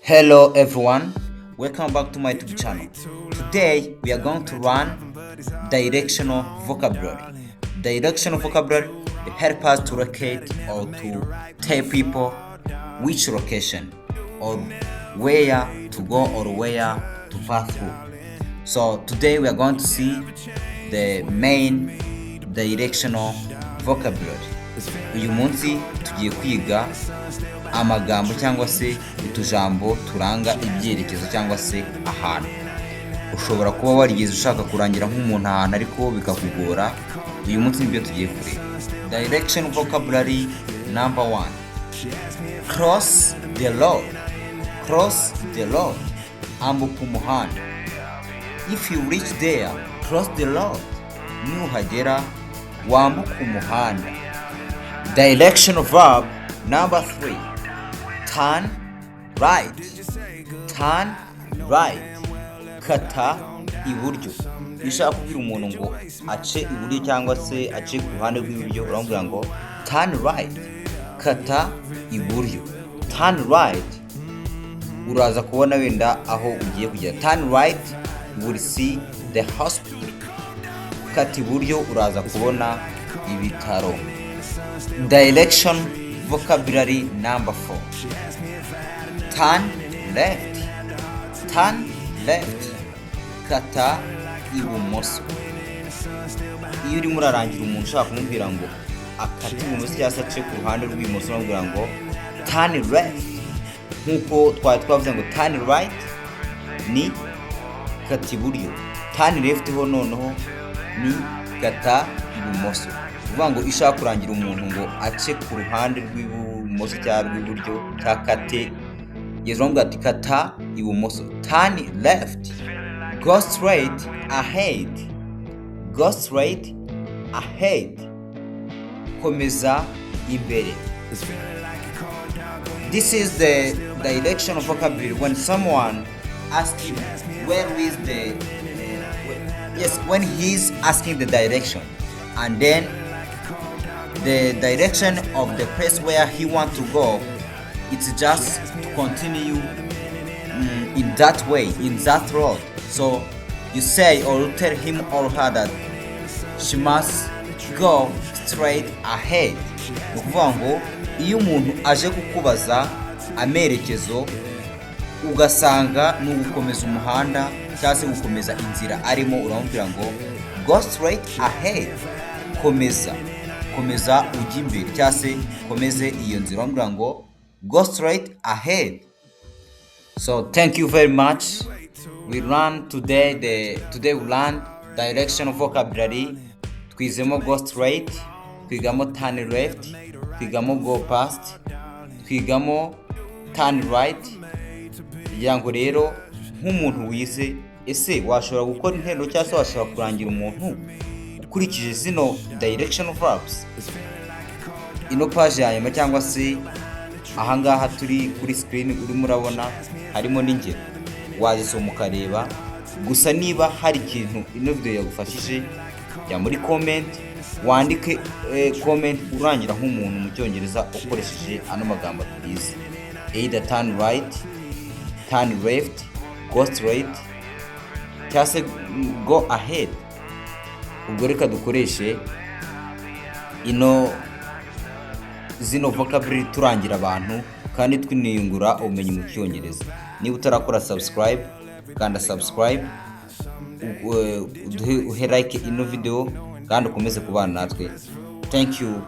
Hello everyone, welcome back to my YouTube channel. Today we are going to learn directional vocabulary. Directional vocabulary help us to locate or to tell people which location or where to go or where to pass through. So today we are going to see the main directional vocabulary. Uyu munsi tugiye kwiga amagambo cyangwa se utujambo turanga ibyerekezo cyangwa se ahantu. Ushobora kuba warigeze ushaka kurangira nk'umuntu ahantu ariko bikakugora. Uyu munsi nibyo tugiye kureba. Direction vocabulary number 1. Cross the road. Cross the road. Ambuka umuhanda. If you reach there, cross the road. Nuhagera wambuka umuhanda. Directional verb number 3. Turn right. Turn right. Kata Iburyo. Ishaka kubwira umuntu ngo ace iburyo cyangwa se ace ku ruhande rw'iburyo uramubwira ngo turn right. Kata Iburyo. Turn right. Uraza kubona wenda aho ugiye kujya. Turn right, you will see the hospital. Kata Iburyo uraza kubona ibitaro. Direction vocabulary number 4. Turn left. Turn left. Kata Ibumoso. Iyo urimo urarangira umuntu ushaka kumubwira ngo akate ibumoso cyangwa se ace ku ruhande rw'ibumoso uramubwira ngo turn left. Nkuko twavuze ngo turn right ni kata iburyo. Turn left ho noneho ni kata ibumoso. Uvuga ngo ishaka kurangira umuntu ngo ace ku ruhande rw'ibumoso cyangwa rw'iburyo cyakate yezonga ati kata ibumoso. Turn left. Go straight ahead. Go straight ahead. Komeza Imbere. This is the directional vocabulary when someone asks you where is the when he's asking the direction, and then the direction of the place where he wants to go, it's just to continue in that way, in that road. So you say or tell him or her that she must go straight ahead. Ni ukuvuga ngo iyo umuntu aje kukubaza amerekezo ugasanga ni ugukomeza umuhanda cyangwa se gukomeza inzira arimo, uramubwira ngo go straight ahead. Komeza ujya imbere cyangwa se komeze iyo nzira, uramubwira ngo go straight ahead. So thank you very much. We learned today we learned directional vocabulary. Twizemo go straight, twigamo turn left, twigamo go past, twigamo turn right. Yango rero nk'umuntu wize ese washobora gukora interuro cyangwa se washobora kurangira umuntu ukurikije zino directional verbs. Ino page ya nyuma cyangwa se ahangaha turi kuri screen urimo urabona harimo n'ingero wazisoma ukareba. Gusa niba hari ikintu ino video yagufashije ya muri comment wandike comment urangira nk'umuntu mu Cyongereza ukoresheje ano magambo twize, either turn right, turn left, go straight cyangwa se go ahead. Ubwo reka dukoreshe zino vocabulary turangira abantu kandi twiniyungura ubumenyi mu Cyongereza. Niba utarakora subscribe, kanda subscribe, uhe like ino video kandi ukomeze kubana natwe. Thank you.